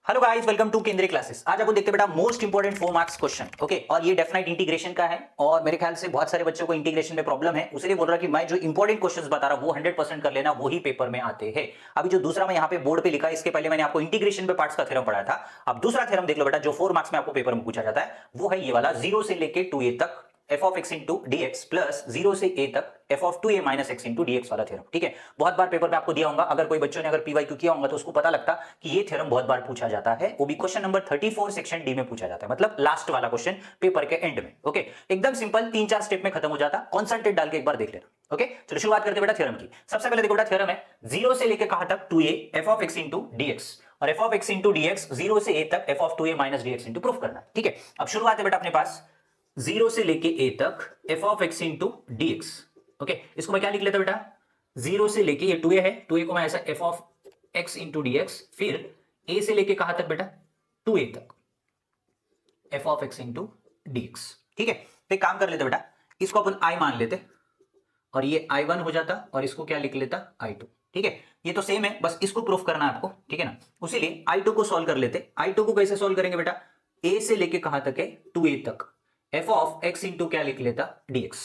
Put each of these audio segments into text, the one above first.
Hello guys, welcome to केंद्रीय classes. आज आपको देखते बेटा most important 4 marks question. Okay, और ये डेफिनेट इंटीग्रेशन का है और मेरे ख्याल से बहुत सारे बच्चों को इंटीग्रेशन में प्रॉब्लम है, उसलिए बोल रहा कि मैं जो इंपॉर्टेंट क्वेश्चंस बता रहा हूं वो 100% कर लेना, वो ही पेपर में आते हैं। अभी जो दूसरा मैं यहाँ पे बोर्ड पे लिखा है, इसके पहले मैंने आपको इंटीग्रेशन पे पार्ट्स का थ्योरम पढ़ाया था। अब दूसरा थ्योरम देख लो बेटा, जो 4 मार्क्स में आपको पेपर में पूछा जाता है वो है ये वाला, 0 से लेके 2a तक f of x into dx plus 0 से a तक f of 2a minus x into dx वाला थ्योरम। ठीक है, बहुत बार पेपर में आपको दिया होगा, अगर कोई बच्चों ने अगर पीवाईक्यू किया होगा तो उसको पता लगता कि ये थ्योरम बहुत बार पूछा जाता है। वो भी क्वेश्चन नंबर 34 सेक्शन डी में पूछा जाता है, मतलब लास्ट वाला क्वेश्चन पेपर के एंड में। ओके, एकदम सिंपल, 3-4 स्टेप में खत्म हो जाता। कॉन्सेंट्रेट डाल के एक बार देख लेना। ओके, चलो शुरुआत करते बेटा थ्योरम की। सबसे पहले देखो बेटा, थ्योरम है 0 से लेके कहां तक 2a f of x into dx, और f of x into dx 0 से a तक f of 2a minus dx into proof करना है। ठीक है, अब शुरुआत है बेटा अपने पास 0 से लेके a तक f of x into dx। Okay, इसको मैं क्या लिख लेता बेटा, 0 से लेके, ये 2a है, 2a को मैं ऐसा f of x into dx, फिर a से लेके कहां तक बेटा 2a तक f of x into dx। ठीक है, तो एक काम कर लेते बेटा, इसको अपन i मान लेते और ये i1 हो जाता और इसको क्या लिख लेता i2। ठीक है, ये तो सेम है, बस इसको प्रूफ करना है आपको। ठीक है ना, उसीलिए i2 को सॉल्व कर लेते। i2 को कैसे सॉल्व करेंगे बेटा, a से लेके कहां तक है 2a तक f ऑफ x इंटू क्या लिख लेता dx।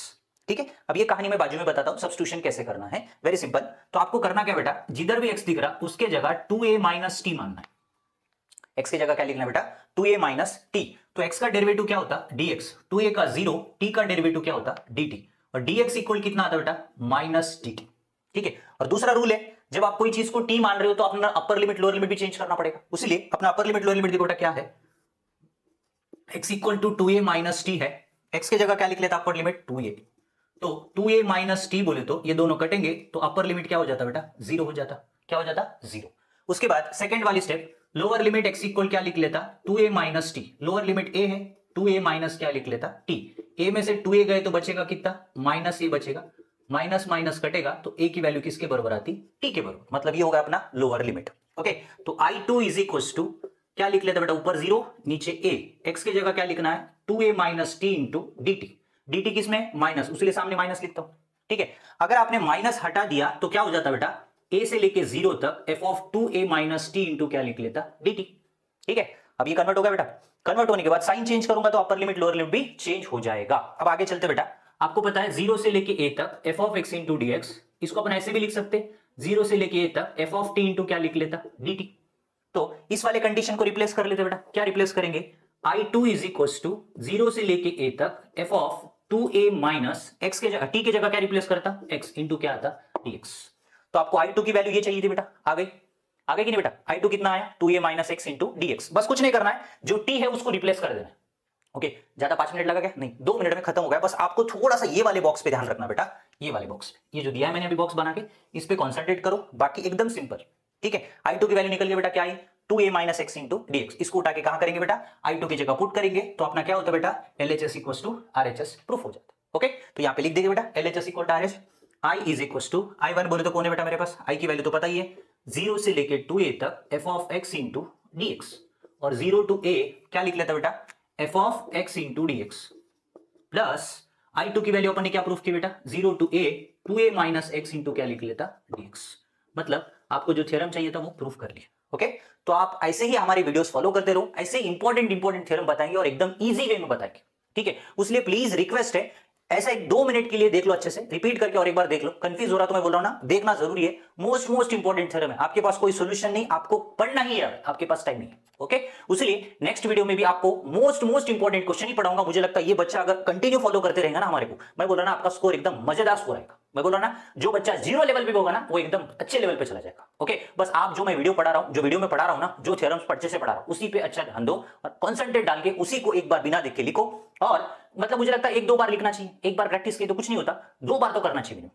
ठीक है, अब ये कहानी मैं बाजू में बताता हूं सब्स्टिट्यूशन कैसे करना है, वेरी सिंपल। तो आपको करना क्या बेटा, जिधर भी x दिख रहा उसके जगह 2a माइनस टी मानना है। x की जगह क्या लिखना है बेटा, 2a माइनस टी। तो x का डेरिवेटिव क्या होता dx, 2a का 0, t का डेरिवेटिव क्या होता dt, और dx इक्वल कितना आता बेटा माइनस dt। ठीक है, और दूसरा रूल है, जब आप कोई चीज को t मान रहे हो तो अपना अपर लिमिट लोअर लिमिट भी चेंज करना पड़ेगा। इसलिए अपना अपर लिमिट लोअर लिमिट देखो बेटा क्या है, x equal to 2a minus T है, x की जगह क्या लिख लेता अपर लिमिट 2a, तो 2a माइनस टी बोले तो ये दोनों कटेंगे तो अपर लिमिट क्या हो जाता बेटा 0 हो जाता। क्या हो जाता 0। उसके बाद सेकंड वाली step, lower limit x equal क्या लिख लेता 2a minus T, lower limit a है, 2a माइनस क्या लिख लेता t, a में से 2a गए तो बचेगा कितना माइनस a बचेगा, माइनस माइनस कटेगा तो a की वैल्यू किसके बराबर आती t के बराबर, मतलब ये होगा अपना लोअर लिमिट। ओके, तो i2 इज इक्वल टू क्या लिख लेते बेटा, ऊपर 0 नीचे a, x की जगह क्या लिखना है 2a minus T into dt, dt किसमें माइनस, उसके लिए सामने माइनस लिखता हूं। ठीक है, अगर आपने माइनस हटा दिया तो क्या हो जाता बेटा, a से लेके 0 तक f of 2a minus T into क्या लिख लेता dt। ठीक है, अब ये कन्वर्ट हो गया बेटा, कन्वर्ट होने के बाद साइन चेंज करूंगा तो अपर लिमिट लोअर लिमिट भी चेंज हो जाएगा। अब आगे चलते बेटा, आपको पता है 0 से लेके a तक f of x into dx, इसको अपन ऐसे भी लिख सकते, 0 से लेके a तक f ऑफ t इंटू क्या लिख लेता dt। तो इस वाले कंडीशन को रिप्लेस कर लेते बेटा, क्या रिप्लेस करेंगे, i2 इज इक्वल टू 0 से लेके a तक f of 2a minus x के जगह t की जगह क्या रिप्लेस करता x इंटू क्या आता dx। तो आपको i2 की वैल्यू ये चाहिए थी बेटा, आ गई, आ गई कि नहीं बेटा, i2 कितना आया 2a minus x into dx। बस कुछ नहीं करना है, जो t है उसको रिप्लेस कर देना है। ओके, ज्यादा 5 मिनट लगा क्या, नहीं 2 मिनट में खत्म हो गया। बस आपको थोड़ा सा ये वाले बॉक्स पे ध्यान रखना बेटा, ये वाले बॉक्स पे, ये जो दिया है मैंने अभी बॉक्स बना के, इस पे कॉन्सेंट्रेट करो, बाकी एकदम सिंपल। ठीक है, i2 की वैल्यू निकल गई बेटा, क्या आई 2a minus x into dx। इसको उठा के कहां करेंगे बेटा, i2 की जगह पुट करेंगे तो अपना क्या होता है बेटा LHS equal to RHS proof हो जाता है। ओके, तो यहां पे लिख देंगे बेटा LHS equal to RH, i is equal to i1 बोले तो कौन है बेटा मेरे पास, i की वैल्यू तो पता ही है, 0 से लेके 2a तक f of x into dx, और 0 टू a क्या लिख लेता बेटा f of x into dx, plus i2 की वैल्यू अपन ने क्या प्रूफ की बेटा 0 to a 2a minus x into क्या लिख लेता dx। मतलब आपको जो थ्योरम चाहिए था वो प्रूफ कर लिया। ओके, तो आप ऐसे ही हमारी वीडियोस फॉलो करते रहो, ऐसे इंपॉर्टेंट थ्योरम बताएंगे और एकदम इजी वे में बताएंगे। ठीक है, उसलिए प्लीज रिक्वेस्ट है, ऐसा एक 2 मिनट के लिए देख लो, अच्छे से रिपीट करके और एक बार देख लो। कंफ्यूज हो रहा तो मैं बोल रहा हूं ना, देखना जरूरी है, मोस्ट इंपॉर्टेंट थ्योरम है, आपके पास कोई सोल्यूशन नहीं, आपको पढ़ना ही है, आपके पास टाइम नहीं है। ओके, इसलिए नेक्स्ट वीडियो में भी आपको मोस्ट इंपॉर्टेंट क्वेश्चन ही पढ़ाऊंगा। मुझे लगता है ये बच्चा अगर कंटिन्यू फॉलो करते रहेगा ना हमारे को, मैं बोल रहा ना आपका स्कोर एकदम मजेदार स्कोर आएगा। मैं बोल रहा ना, जो बच्चा 0 लेवल पे होगा ना वो एकदम अच्छे लेवल पे चला जाएगा। ओके, बस आप जो मैं वीडियो पढ़ा रहा हूं, जो वीडियो में पढ़ा रहा हूं ना, जो थ्योरम्स अच्छे से पढ़ा रहा हूं उसी पे अच्छा ध्यान दो और कॉन्सेंट्रेट डाल के उसी को एक बार बिना देख के लिखो। और मतलब मुझे लगता है 1-2 बार लिखना चाहिए, एक बार प्रैक्टिस की तो कुछ नहीं होता, 2 बार तो करना चाहिए।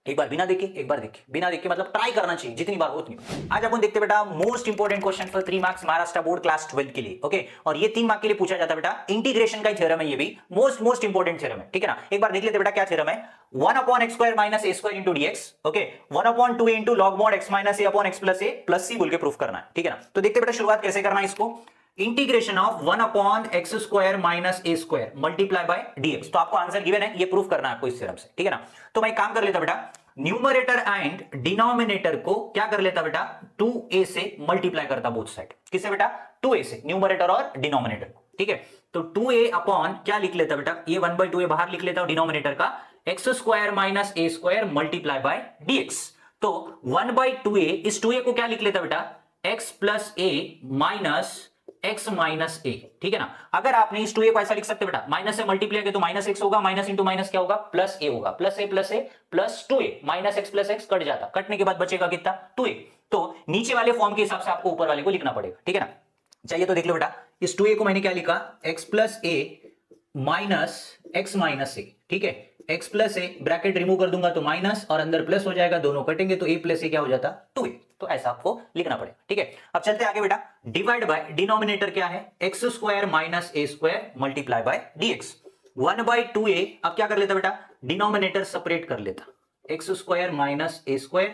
एक बार बिना देखे, एक बार देखे, बिना देखे मतलब ट्राई करना चाहिए, जितनी बार हो उतनी बार। आज अपन देखते बेटा most important question for 3 marks Maharashtra board class 12 के लिए। ओके, और ये 3 मार्क के लिए पूछा जाता है बेटा, इंटीग्रेशन का थ्योरम है, ये भी मोस्ट इंपोर्टेंट थ्योरम है। ठीक है ना, एक बार देख लेते बेटा क्या थ्योरम है, 1/x square minus a square into dx। Okay, 1/2 into log mod x minus a upon x plus a plus c बोल के प्रूफ करना है। ठीक है ना, तो देखते बेटा शुरुआत कैसे करना है इसको, integration of 1/x square minus a square multiply by dx। तो आपको आंसर गिवन है, ये प्रूफ करना है आपको इस थ्योरम से। ठीक है ना, तो मैं एक काम कर लेता बेटा, न्यूमरेटर एंड डिनोमिनेटर को क्या कर लेता बेटा, 2a से मल्टीप्लाई करता बोथ साइड। किससे बेटा, 2a से, न्यूमरेटर और डिनोमिनेटर को। ठीक है, तो 2a अपॉन क्या लिख लेता बेटा, ये 1/2a बाहर लिख लेता हूं डिनोमिनेटर का, x square minus a square multiply by dx। तो 1/2a, इस 2a को क्या लिख लेता बेटा, x प्लस ए माइनस x माइनस ए। ठीक है ना, अगर आपने इस 2a को ऐसा लिख सकते बेटा, माइनस से मल्टीप्लाई किया तो माइनस एक्स होगा, माइनस इंटू माइनस क्या होगा, प्लस ए होगा, plus a plus 2a, minus x plus x cut जाता, कटने के बाद बचेगा कितना, 2a। तो नीचे वाले फॉर्म के हिसाब से आपको ऊपर वाले को लिखना पड़ेगा। ठीक है ना, चाहिए तो देख लो बेटा, इस 2a को मैंने क्या लिखा, x प्लस ए माइनस एक्स माइनस ए। ठीक है, x प्लस ए, ब्रैकेट रिमूव कर दूंगा तो माइनस और अंदर प्लस हो जाएगा, दोनों कटेंगे तो a प्लस ए क्या हो जाता, 2a। तो ऐसा आपको लिखना पड़ेगा। ठीक है, अब चलते आगे बेटा, डिवाइड बाय डिनोमिनेटर क्या है, x square minus a square multiply by dx। 1/2a, अब क्या कर लेता बेटा, डिनोमिनेटर सेपरेट कर लेता, x square minus a square,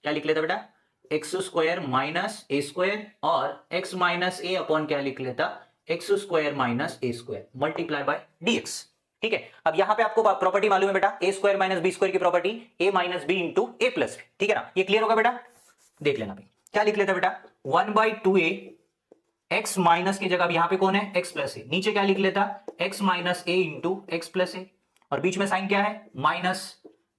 क्या लिख लेता बेटा, x square minus a square, और एक्स माइनस ए अपॉन क्या लिख लेता, x square minus a square multiply by dx। ठीक है, अब यहां पे आपको प्रॉपर्टी मालूम है बेटा, ए स्क्वायर माइनस बी स्क्वायर की property, A minus b into a plus B. ठीक है ना, ये क्लियर होगा बेटा, देख लेना भाई, क्या लिख लेता बेटा, 1/2a, एक्स माइनस की जगह यहां पे कौन है, एक्स प्लस ए, नीचे क्या लिख लेता, एक्स माइनस ए इंटू एक्स प्लस ए, और बीच में साइन क्या है, minus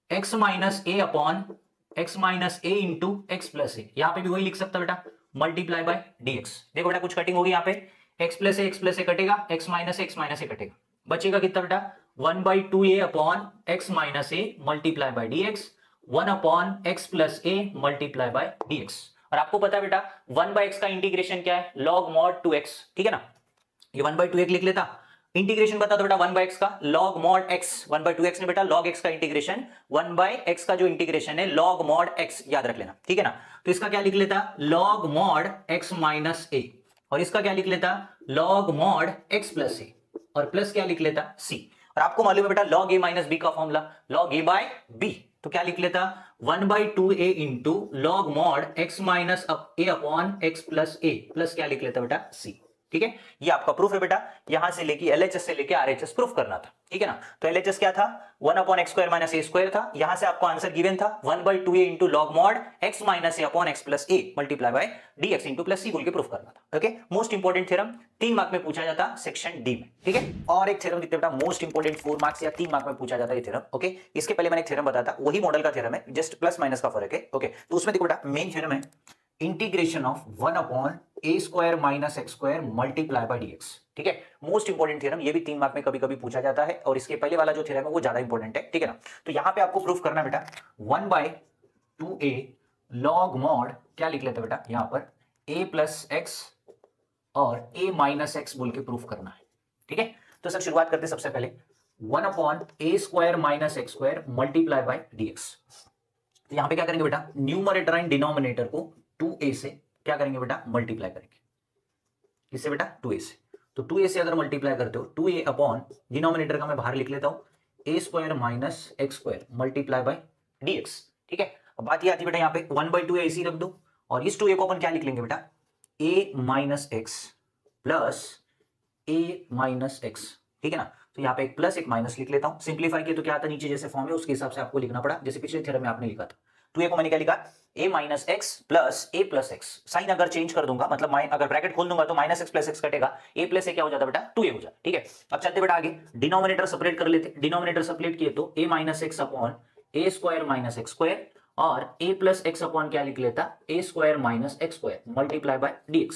x minus a upon x minus A into x plus ए, यहां पे भी वही लिख सकता बेटा, मल्टीप्लाई बाय dx। देखो बेटा कुछ कटिंग होगी यहाँ पे, एक्स प्लस ए कटेगा, एक्स माइनस ए कटेगा, बचेगा कितना बेटा, 1/2a upon x minus A multiply by dx, 1 upon x plus a multiply by dx। और आपको पता है बेटा 1/x का इंटीग्रेशन क्या है, log mod 2x। ठीक है ना, ये 1/2 लिख लेता, इंटीग्रेशन बता दो बेटा 1/x का, log mod x, 1/2x ने बेटा log x का इंटीग्रेशन, 1/x का जो इंटीग्रेशन है log mod x, याद रख लेना। ठीक है ना, तो इसका क्या लिख लेता, log mod x माइनस ए, और इसका क्या लिख लेता, log mod x प्लस ए, और प्लस क्या लिख लेता, c। और आपको मालूम है बेटा log a माइनस बी का formula, log a by b, तो क्या लिख लेता, 1/2a into log mod x minus a upon x plus a, plus क्या लिख लेता बेटा, c। ठीक है, ये आपका प्रूफ है बेटा, यहां से लेके एलएचएस से लेके आरएचएस प्रूफ करना था। ठीक है ना, तो एलएचएस क्या था, 1 upon x square minus a square था, यहां से आपको आंसर गिवन था 1/2a into log mod x minus a upon x plus a multiply by dx into plus c बोल के प्रूफ करना था। Okay, most important theorem, 3 mark में पूछा जाता सेक्शन डी में। ठीक है, और एक थ्योरम दिखते बेटा मोस्ट इंपोर्टेंट 4 मार्क्स या 3 मार्क में पूछा जाता है थ्योरम। ओके, इसके पहले मैंने एक थ्योरम बताया था, वही मॉडल का थ्योरम है, जस्ट प्लस माइनस का फर्क है। ओके, तो उसमें देखो बेटा मेन थ्योरम है integration of 1 upon a square minus x square multiply by dx। ठीक है, मोस्ट इंपोर्टेंट थ्योरम, ये भी 3 मार्क में कभी कभी पूछा जाता है, और इसके पहले वाला जो थ्योरम है वो ज्यादा इंपॉर्टेंट है। ठीक है ना, तो यहां पे आपको प्रूफ करना बेटा 1/2a log mod, क्या लिख लेते बेटा यहां पर, a प्लस एक्स और a माइनस एक्स बोल के प्रूफ करना है। ठीक है, तो सर शुरुआत करते सबसे पहले 1 upon a square minus x square multiply by dx। तो यहां पे क्या करेंगे बेटा, न्यूमरेटर एंड डिनोमिनेटर को 2a से क्या करेंगे बेटा, मल्टीप्लाई करेंगे, किससे बेटा, 2a से। तो 2a से अगर मल्टीप्लाई करते हो, 2a अपॉन डिनोमिनेटर का मैं बाहर लिख लेता हूं, a square minus x square multiply by dx। ठीक है, अब बात ये आती है बेटा यहाँ पे 1/2a इसी रख दो, और इस 2a को अपन क्या लिख लेंगे बेटा, a minus x plus a minus x. ठीक है ना, तो यहाँ पे एक प्लस एक माइनस लिख लेता हूं, सिंप्लीफाई किया तो क्या आता है, नीचे जैसे फॉर्म है उसके हिसाब से आपको लिखना पड़ा, जैसे पिछले थ्योरम में आपने लिखा था। 2a को मैंने क्या लिखा, a minus x plus a plus x, sign अगर चेंज कर दूंगा, मतलब अगर ब्रैकेट खोल दूंगा तो माइनस एक्स प्लस एक्स कटेगा, a प्लस ए क्या हो जाता बेटा, 2a हो जाता। ठीक है, अब चलते बेटा आगे, डिनोमिनेटर सेपरेट कर लेते, डिनोमिनेटर सेपरेट किए तो a minus x upon a square minus x square, और a प्लस एक्स अपॉन क्या लिख लेता, a square minus x square multiply by dx।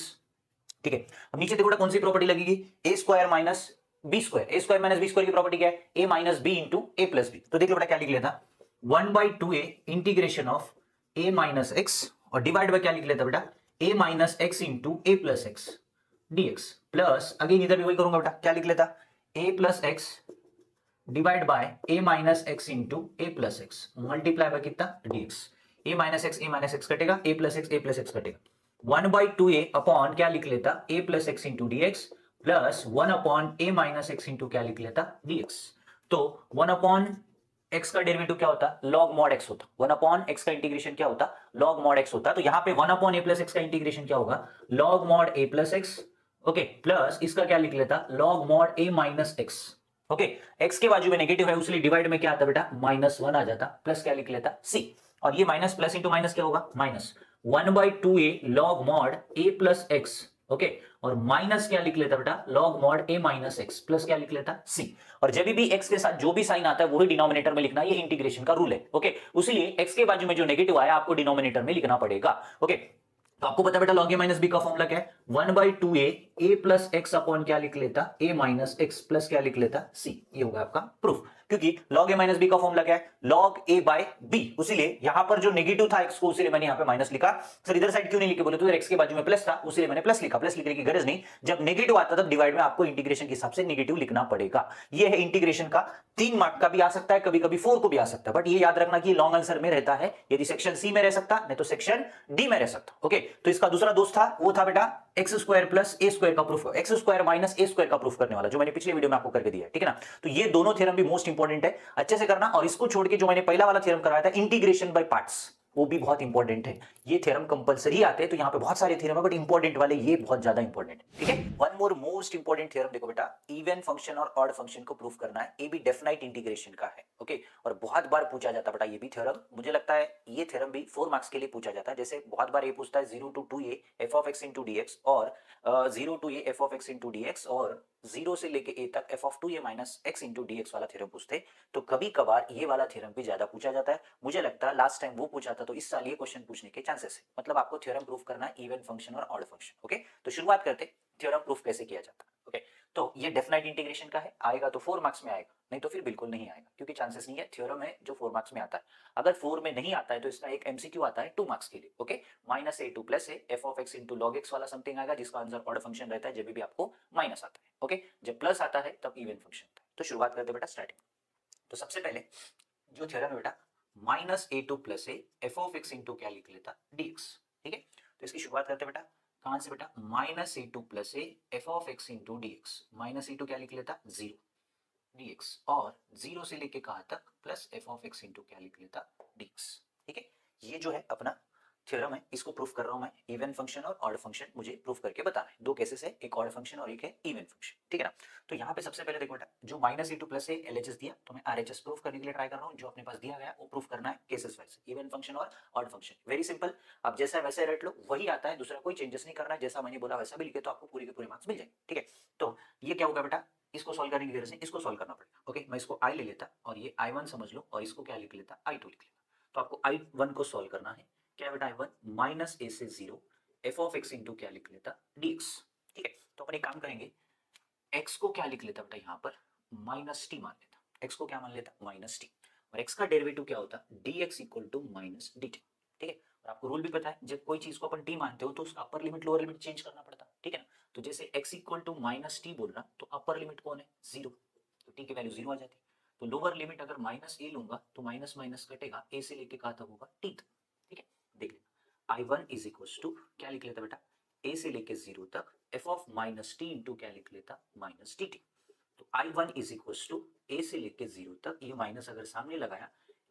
ठीक है, अब नीचे देखो कौन सी प्रॉपर्टी लगेगी, a square minus b square, a square minus b square की प्रॉपर्टी क्या है, a minus b into a plus b. तो देख लो बेटा क्या लिख लेता, 1/2a integration of a minus x, और डिवाइड बाय क्या लिख लेता बेटा, a minus x into a plus x dx, plus again इधर भी वही करूंगा बेटा, क्या लिख लेता, a plus x divide by a minus x into a plus x multiply by कितना, dx। a माइनस एक्स कटेगा, a प्लस एक्स कटेगा, 1/2a अपॉन क्या लिख लेता, a plus x into dx, plus 1 upon a minus x into क्या लिख लेता, dx। तो 1 अपॉन x का डेरिवेटिव क्या होता, log mod x होता, 1 अपॉन x का इंटीग्रेशन क्या होता, log mod x होता। तो यहां पे 1 अपॉन a प्लस एक्स का इंटीग्रेशन क्या होगा, log mod a plus x. Okay, plus इसका क्या लिख लेता, log mod a minus x. Okay, x के बाजू में नेगेटिव है इसलिए डिवाइड में क्या आता बेटा, -1 आ जाता, प्लस क्या लिख लेता, सी। और ये माइनस प्लस इंटू माइनस क्या होगा, -1/2a log mod a plus x. Okay, और माइनस क्या लिख लेता बेटा, log mod a minus x plus क्या लिख लेता, सी। और जब भी एक्स के साथ जो भी साइन आता है वही डिनोमिनेटर में लिखना, ये इंटीग्रेशन का रूल है। ओके, उसीलिए एक्स के बाजू में जो नेगेटिव आया आपको डिनोमिनेटर में लिखना पड़ेगा। ओके, तो आपको पता बेटा लॉग ए माइनस बी का फॉर्मूला क्या है, 1/2a ए प्लस एक्स अपॉन क्या लिख लेता, ए माइनस एक्स प्लस क्या लिख लेता, सी। ये होगा आपका प्रूफ, क्योंकि लॉग ए माइनस बी का फॉर्मूला क्या है, लॉग ए बाय बी। उसीलिए यहां पर जो नेगेटिव था एक्स को, उसीलिए मैंने यहां पे माइनस लिखा। सर इधर साइड क्यों नहीं लिखे बोले तो एक्स के बाजू में प्लस था, उसीलिए मैंने प्लस लिखा। प्लस लिखने की गरज नहीं, जब नेगेटिव आता तब डिवाइड में आपको इंटीग्रेशन के हिसाब से नेगेटिव लिखना पड़ेगा। ये है इंटीग्रेशन का, 3 मार्क का भी आ सकता है, कभी कभी 4 को भी आ सकता है, बट ये याद रखना कि लॉन्ग आंसर में रहता है, यदि सेक्शन सी में रह सकता नहीं तो सेक्शन डी में रह सकता। ओके, तो इसका दूसरा दोस्त था, वो था बेटा एक्स स्क्वायर प्लस ए स्क्वायर का proof, x square minus a square का प्रूफ करने वाला, जो मैंने पिछले वीडियो में आपको करके दिया है, ठीक है ना। तो ये दोनों थ्योरम भी मोस्ट इंपॉर्टेंट है, अच्छे से करना। और इसको छोड़ के जो मैंने पहला वाला थ्योरम कराया था इंटीग्रेशन बाय पार्ट्स, वो भी बहुत इंपॉर्टेंट है। ये थ्योरम कंपलसरी आते हैं, तो यहाँ पे बहुत सारे थ्योरम है, बट इंपॉर्टेंट वाले ये बहुत ज्यादा इंपॉर्टेंट है, ठीक है। One more most important theorem देखो बेटा, इवन फंक्शन और ऑड फंक्शन को प्रूफ करना है, ये भी डेफिनाइट इंटीग्रेशन का है। ओके, और बहुत बार पूछा जाता है बेटा ये भी थ्योरम, मुझे लगता है ये थ्योरम भी 4 मार्क्स के लिए पूछा जाता है। जैसे बहुत बार ये पूछता है 0 to 2a f of x into dx, और 0 to a f of x into dx, और 0 से लेके a तक f of 2a minus x into dx वाला थ्योरम पूछते, तो कभी कभार ये वाला थ्योरम भी ज्यादा पूछा जाता है। मुझे लगता है लास्ट टाइम वो पूछा था, तो इस साल ये क्वेश्चन पूछने के चांसेस है। मतलब आपको थ्योरम प्रूफ करना है इवन फंक्शन और ऑड फंक्शन। ओके, तो शुरुआत करते थ्योरम प्रूफ कैसे किया जाता है। ओके, तो ये डेफिनाइट इंटीग्रेशन का है, आएगा तो 4 मार्क्स में आएगा, नहीं तो फिर बिल्कुल नहीं आएगा, क्योंकि चांसेस नहीं है। थ्योरम है जो 4 मार्क्स में आता है, अगर 4 में नहीं आता है तो इसका एक एमसीक्यू आता है 2 मार्क्स के लिए। Okay, -a2 plus a f of x into log x वाला समथिंग आएगा, जिसका आंसर ऑड फंक्शन रहता है जब भी आपको माइनस आता है। ओके, जब प्लस आता है तब इवन फंक्शन होता है। तो शुरुआत करते बेटा स्टार्टिंग। तो सबसे पहले जो थ्योरम है बेटा, -a2 plus a f of x into क्या लिख लेता, dx। ठीक है, तो इसकी शुरुआत करते बेटा, कहां से बेटा, -a2 plus a f of x into dx। -a2 क्या लिख लेता, 0 dx, और 0 से लेके कहां तक, plus f of x into क्या लिख लेता, dx। ठीक है, ये जो है अपना थ्योरम है, इसको प्रूफ कर रहा हूं मैं। इवन फंक्शन और ऑड फंक्शन मुझे प्रूफ करके बताना है। 2 केसेस है, एक ऑड फंक्शन और एक है इवन फंक्शन, ठीक है ना। तो यहाँ पे सबसे पहले देखो बेटा, जो -a2 प्लस है LHS दिया, तो मैं RHS प्रूफ करने के लिए ट्राई कर रहा हूँ। जो अपने पास दिया गया वो प्रूफ करना है केसेस वाइज, इवन फंक्शन और ऑड फंक्शन। वेरी सिंपल, आप जैसा है वैसे रट लो, वही आता है, दूसरा कोई चेंजेस नहीं करना है। जैसा मैंने बोला वैसा भी लिखे तो आपको पूरे के पूरे मार्क्स मिल जाएंगे, ठीक है। तो ये क्या होगा बेटा, इसको सॉल्व करने की देर से इसको सॉल्व करना पड़ेगा। ओके, मैं इसको आई ले लेता और ये I1 समझ लो, और इसको क्या लिख लेता, I2 लिख लेता। तो आपको I1 को सॉल्व करना है, क्या बेटा, I1 माइनस ए से 0 एफ ऑफ एक्स इंटू क्या लिख लेता, dx। ठीक है, तो अपन एक काम करेंगे, x को क्या लिख लेता बेटा, यहाँ पर माइनस टी मान लेता। x को क्या मान लेता, माइनस टी, और x का डेरिवेटिव क्या होता, dx equal to minus dt। ठीक है, और आपको रूल भी पता है, जब कोई चीज को अपन t मानते हो तो उसका upper limit lower limit change करना पड़ता, ठीक है ना। तो जैसे x equal to minus t बोल रहा, तो अपर लिमिट कौन है, 0, तो t की वैल्यू 0 आ जाती। तो लोअर लिमिट अगर माइनस ए लूंगा तो माइनस माइनस कटेगा, a से लेके कहाँ तक होगा, t तक। ठीक है, देख लेना, I1 इज इक्वल टू क्या लिख लेता बेटा, a से लेके 0 तक f of minus T into क्या लिख लेता, माइनस dt। तो I1 is equal to a से लेके 0 तक, ये माइनस अगर सामने लगाया,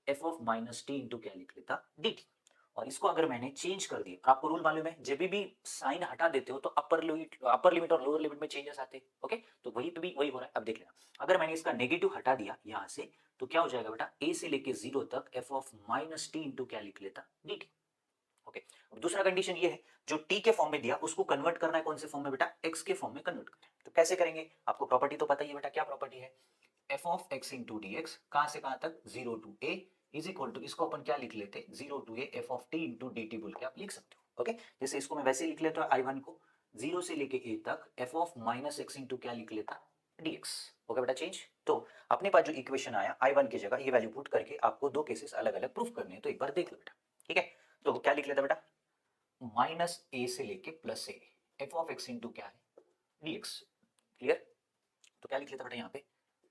f of minus T into क्या लिख लेता, dt। और इसको अगर मैंने चेंज कर दिया, आपको रूल मालूम है, जब भी साइन हटा देते हो तो अपर लिमिट और लोअर लिमिट में चेंजेस आते हैं। ओके, तो वही पे भी वही हो रहा है। अब देख लेना, अगर मैंने इसका नेगेटिव हटा दिया यहाँ से, तो क्या हो जाएगा बेटा, a से लेके 0 तक f of minus T into क्या लिख लेता, dt। ओके, अब दूसरा कंडीशन ये है, जो t के फॉर्म में दिया उसको कन्वर्ट करना है कौन से फॉर्म में बेटा, x के फॉर्म में कन्वर्ट करना है। तो कैसे करेंगे, आपको प्रॉपर्टी तो पता ही है बेटा, क्या प्रॉपर्टी है, f of x into d x, कहां से कहां तक, 0 to a is equal to, इसको अपन क्या लिख लेते, 0 to a f of t into dt बोल के आप लिख सकते हो। ओके, जैसे इसको मैं वैसे लिख लेता हूं, I1 को 0 से लेके a तक f of minus x into क्या लिख लेता, dx। ओके बेटा, चेंज। तो अपने पास जो इक्वेशन आया, I1 की जगह ये वैल्यू पुट करके आपको 2 केसेस अलग अलग प्रूफ करने हैं, तो एक बार देख लो बेटा। ठीक है, तो क्या लिख लेता बेटा, माइनस ए से लेके plus a f of x into क्या है, dx। क्लियर, तो क्या लिख लेता बेटा, यहाँ पे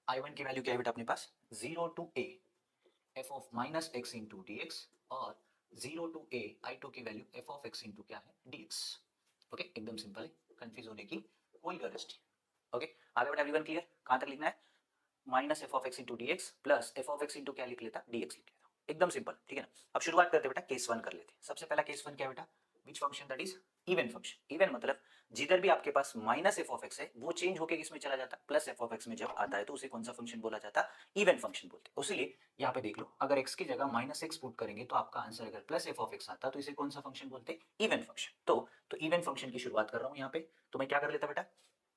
I1 की वैल्यू क्या है बेटा अपने पास, 0 to a f of minus x into d x, और 0 टू a I2 की value f of x into क्या है, dx। ओके, एकदम सिंपल है, कंफ्यूज होने की कोई गरज नहीं। ओके, आगे बेटा एवरीवन क्लियर, कहां तक लिखना है, minus f of x into d x plus f of x into क्या लिख लेता, dx लिख लेता, एकदम सिंपल। ठीक है ना, अब शुरुआत करते बेटा केस 1 कर लेते हैं। सबसे पहला केस 1 क्या है बेटा, which function that is even function, even मतलब जिधर भी आपके पास माइनस एफ ऑफ एक्स है वो चेंज होके किसमें चला जाता है, प्लस एफ ऑफ एक्स में जब आता है तो उसे कौन सा फंक्शन बोला जाता है, इवन फंक्शन बोलते हैं। उसीलिए यहाँ पे देख लो, अगर एक्स की जगह माइनस एक्स पुट करेंगे तो आपका आंसर अगर प्लस एफ ऑफ एक्स आता तो इसे कौन सा फंक्शन बोलते हैं, इवन फंक्शन। तो इवन फंक्शन की शुरुआत कर रहा हूँ यहाँ पे, तो मैं क्या कर लेता बेटा,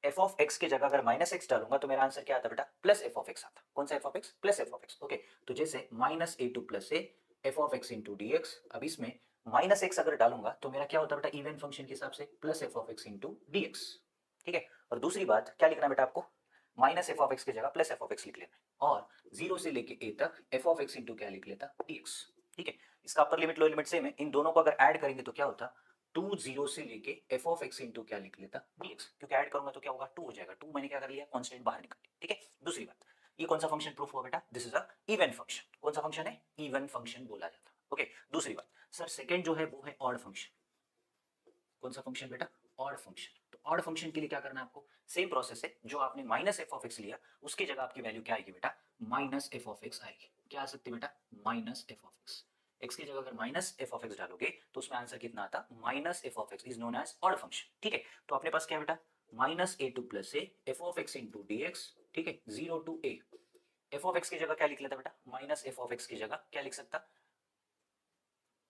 एफ ऑफ एक्स की जगह अगर माइनस एक्स डालूंगा तो मेरा आंसर क्या आता बेटा, प्लस एफ ऑफ एक्स आता। कौन सा F of x, plus f of x. Okay, तो जैसे minus a to plus a f of x into d x, अब इसमें माइनस एक्स अगर डालूंगा तो मेरा क्या होता है बेटा, इवन फंक्शन के हिसाब से plus f of x into d x. ठीक है, और दूसरी बात क्या लिखना है बेटा आपको, माइनस एफ ऑफ एक्स की जगह प्लस एफ ऑफ एक्स लिख लेना है, और जीरो से लेके ए तक एफ ऑफ एक्स इंटू क्या लिख लेता, डी एक्स। ठीक है, इसका अपर लिमिट लोअर लिमिट सेम है, इन दोनों को अगर ऐड करेंगे तो क्या होता, टू जीरो से लेके एफ ऑफ एक्स इंटू क्या लिख लेता, dx, क्योंकि ऐड करूंगा तो क्या होगा, टू हो जाएगा, टू मैंने क्या कर लिया, कांस्टेंट बाहर निकाल लिया। ठीक है, दूसरी बात, ये कौन सा फंक्शन प्रूफ हुआ बेटा, this is a even function. कौन सा फंक्शन है, इवन फंक्शन बोला जाता है। ओके, दूसरी बात सर, सेकंड जो है वो है ऑड फंक्शन। कौन सा फंक्शन बेटा, ऑड फंक्शन। तो ऑड फंक्शन के लिए क्या करना है आपको, सेम प्रोसेस है, जो आपने माइनस एफ ऑफ एक्स लिया उसकी जगह आपकी वैल्यू क्या आएगी बेटा, माइनस एफ ऑफ एक्स आएगी। क्या आ सकती है बेटा, minus f of x. X की जगह अगर माइनस एफ ऑफ एक्स डालोगे तो उसमें आंसर कितना आता, minus f of x is known as odd function. ठीक है, तो अपने पास क्या बेटा, minus a to plus a f of x into d x. ठीक है, zero to a, f of x की जगह क्या लिख लेता बेटा, माइनस एफ ऑफ एक्स की जगह क्या लिख सकता,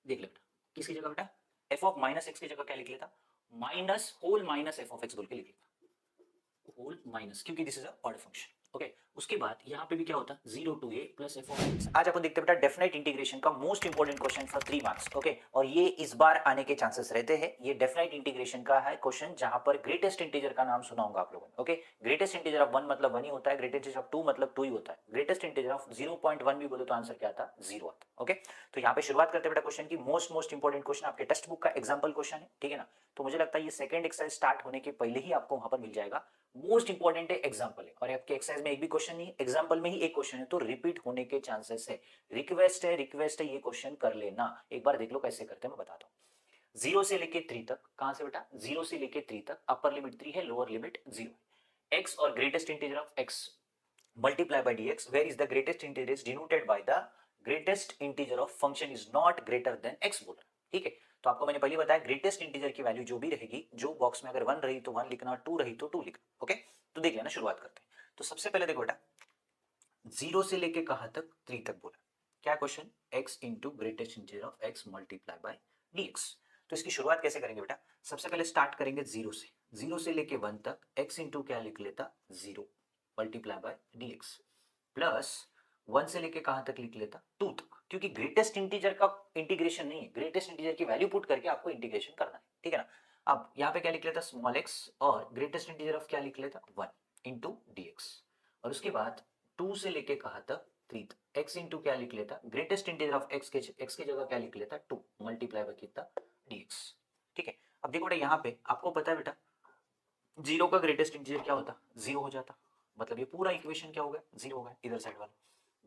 देख ले बेटा, किसकी जगह बेटा, एफ ऑफ माइनस एक्स की जगह क्या लिख लेता, minus whole minus f of x बोल के लिख लेता, होल माइनस, क्योंकि this is a odd function. Okay, उसके बाद यहाँ पे भी क्या होता है, zero to a plus f of x. आज अपन देखते हैं बेटा डेफिनेट इंटीग्रेशन का most important question for 3 marks. Okay, और ये इस बार आने के चांसेस रहते हैं। ये डेफिनेट इंटीग्रेशन का है क्वेश्चन, जहां पर ग्रेटेस्ट इंटीजर का नाम सुना होगा आप लोगों ने। ओके, ग्रेटेस्ट इंटीजर ऑफ 1 मतलब 1 ही होता है, ग्रेटेस्ट इंटीजर ऑफ 2 मतलब 2 ही होता है, ग्रेटेस्ट इंटीजर ऑफ 0.1 भी बोले तो आंसर क्या आता, 0 आता। ओके, तो यहाँ पे शुरुआत करते हैं बेटा क्वेश्चन की। मोस्ट इंपोर्टेंट क्वेश्चन आपके टेक्स्ट बुक का एग्जाम्पल क्वेश्चन है, ठीक है ना। तो मुझे लगता है ये सेकंड एक्सरसाइज स्टार्ट होने के पहले ही आपको वहां पर मिल जाएगा। मोस्ट इंपॉर्टेंट है, एग्जाम्पल है, और आपके एक्सरसाइज में एक भी क्वेश्चन नहीं, एग्जाम्पल में ही एक क्वेश्चन है, तो रिपीट होने के चांसेस है। रिक्वेस्ट है ये क्वेश्चन कर लेना, एक बार देख लो कैसे करते हैं, मैं बताता हूँ। जीरो से लेके 3 तक, कहां से बेटा, जीरो से लेके 3 तक, अपर लिमिट 3 है, लोअर लिमिट 0 है। एक्स और greatest integer of x multiply by dx, where is the greatest integer is denoted by the greatest integer of function is not greater than x बोल रहा है। ठीक है, तो आपको मैंने पहले बताया ग्रेटेस्ट इंटीजर की वैल्यू जो भी रहेगी, जो बॉक्स में अगर 1 रही तो 1 लिखना, 2 रही तो 2 लिखना। ओके, तो देख लेना, शुरुआत करते हैं। तो सबसे पहले देखो बेटा, जीरो से लेके कहां तक, 3 तक बोला, क्या question, x into greatest integer of x multiply by dx। तो इसकी शुरुआत कैसे करेंगे बेटा, सबसे पहले स्टार्ट करेंगे जीरो से लेके 1 तक, x इंटू क्या लिख लेता, 0 मल्टीप्लाई बाय dx, प्लस 1 से लेके कहां तक लिख लेता, 2 तक, क्योंकि ग्रेटेस्ट इंटीजर का इंटीग्रेशन नहीं है, ग्रेटेस्ट इंटीजर की वैल्यू पुट करके आपको इंटीग्रेशन करना है। ठीक है ना, अब यहाँ पे क्या लिख लेता, स्मॉल x, और ग्रेटेस्ट इंटीजर ऑफ क्या लिख लेता, 1 इंटू dx, और उसके बाद 2 से लेके कहा तक, 3 तक, x इंटू क्या लिख लेता, ग्रेटेस्ट इंटीजर ऑफ x की जगह क्या लिख लेता, 2 मल्टीप्लाई बाय कितना, dx। ठीक है, अब देखो बेटा यहाँ पे आपको पता है बेटा, जीरो का ग्रेटेस्ट इंटीजर क्या होता, 0 हो जाता, मतलब ये पूरा इक्वेशन क्या हो गया, 0 हो गया इधर साइड वाला।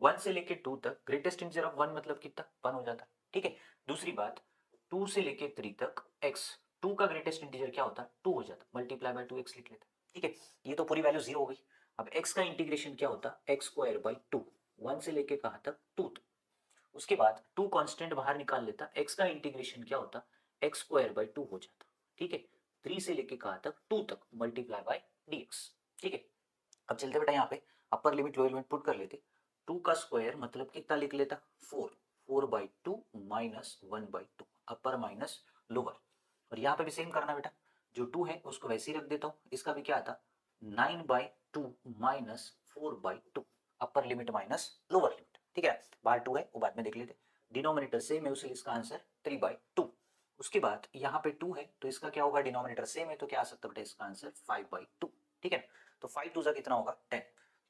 1 से लेके 2 तक ग्रेटेस्ट इंटीजर ऑफ 1 मतलब कितना, 1 हो जाता। ठीक है, दूसरी बात, 2 से लेके 3 तक x, 2 का ग्रेटेस्ट इंटीजर क्या होता, 2 हो जाता, मल्टीप्लाई बाय 2x लिख लेता। ठीक है, ये तो पूरी वैल्यू 0 हो गई। अब x का इंटीग्रेशन क्या होता, एक्स स्क्वायर बाई 2, 1 से लेके कहां तक, 2 तक। उसके बाद 2 कांस्टेंट बाहर निकाल लेता, x का इंटीग्रेशन क्या होता, एक्स स्क्वायर बाई 2 हो जाता। ठीक है, 3 से लेके कहां तक, 2 तक मल्टीप्लाई बाय dx। ठीक है, अब चलते बेटा यहाँ पे अपर लिमिट लोअर लिमिट पुट कर लेते। 2 का स्क्वायर मतलब कितना लिख लेता, 4, 4/2 माइनस 1/2, अपर माइनस लोअर, और यहाँ पे भी सेम करना बेटा, जो 2 है उसको वैसे ही रख देता हूँ, इसका भी क्या आता, 9/2 minus 4/2, upper limit minus lower limit. ठीक है, बाहर 2 है वो बाद में देख लेते, डिनोमिनेटर सेम है उसे, इसका आंसर 3/2। उसके बाद यहाँ पे 2 है तो इसका क्या होगा, डिनोमिनेटर सेम है तो क्या आ सकता बेटा, इसका आंसर 5/2। ठीक है, तो 5 2 कितना होगा, 10,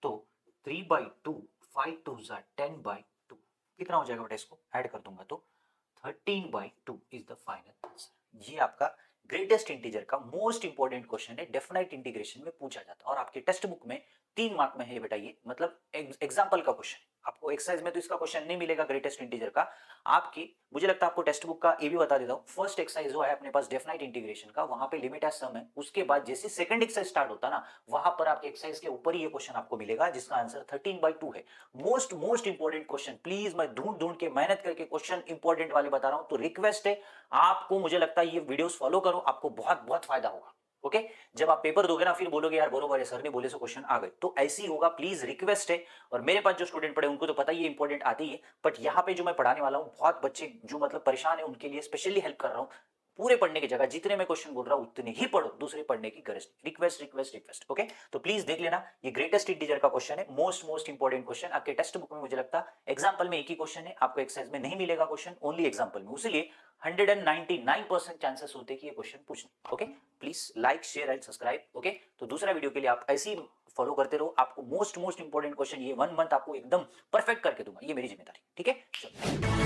तो 3/2, 5 2 10/2 कितना हो जाएगा बेटा, इसको ऐड कर दूंगा तो 13/2 इज द फाइनल आंसर। ये आपका ग्रेटेस्ट इंटीजर का मोस्ट इंपोर्टेंट क्वेश्चन है, डेफिनेट इंटीग्रेशन में पूछा जाता है, और आपके टेक्स्ट बुक में 3 मार्क में है बेटा ये, मतलब एग्जाम्पल का क्वेश्चन। आपको एक्सरसाइज में तो इसका क्वेश्चन नहीं मिलेगा ग्रेटेस्ट इंटीजर का। आपकी मुझे लगता है आपको टेक्स्ट बुक का ये भी बता देता हूँ, फर्स्ट एक्सरसाइज जो है अपने पास डेफिनाइट इंटीग्रेशन का, वहां पे लिमिट एज सम है। उसके बाद जैसे सेकंड एक्सरसाइज स्टार्ट होता ना, वहां पर आपके एक्सरसाइज के ऊपर ही ये क्वेश्चन आपको मिलेगा जिसका आंसर 13/2 है। Most most important question, please मैं ढूंढ ढूंढ के मेहनत करके क्वेश्चन इंपॉर्टेंट वाले बता रहा हूं, तो रिक्वेस्ट है आपको, मुझे लगता है ये वीडियोस फॉलो करो, आपको बहुत बहुत फायदा होगा। ओके जब आप पेपर दोगे ना फिर बोलोगे यार बरोबर है सर ने बोले सो क्वेश्चन आ गए, तो ऐसे ही होगा, प्लीज रिक्वेस्ट है। और मेरे पास जो स्टूडेंट पढ़े उनको तो पता ही है इंपॉर्टेंट आती ही है, बट यहाँ पे जो मैं पढ़ाने वाला हूँ बहुत बच्चे जो मतलब परेशान है उनके लिए स्पेशली हेल्प कर रहा हूँ। पूरे पढ़ने की जगह जितने मैं क्वेश्चन बोल रहा हूँ उतने ही पढ़ो, दूसरे पढ़ने की गरज नहीं। Request request request. ओके तो प्लीज देख लेना, ये ग्रेटेस्ट इंटीजर का क्वेश्चन है, मोस्ट मोस्ट इंपॉर्टेंट क्वेश्चन आपके टेक्स्ट बुक में। मुझे लगता है एग्जाम्पल में एक ही क्वेश्चन है, आपको एक्सरसाइज में नहीं मिलेगा क्वेश्चन, ओनली एग्जाम्पल में, इसलिए 199% चांसेस होते हैं कि ये क्वेश्चन पूछने। Okay please like share and subscribe. Okay तो दूसरा वीडियो के लिए आप ऐसे ही फॉलो करते रहो, आपको मोस्ट मोस्ट इंपॉर्टेंट क्वेश्चन ये 1 मंथ आपको एकदम परफेक्ट करके दूंगा, ये मेरी जिम्मेदारी। ठीक है चलो।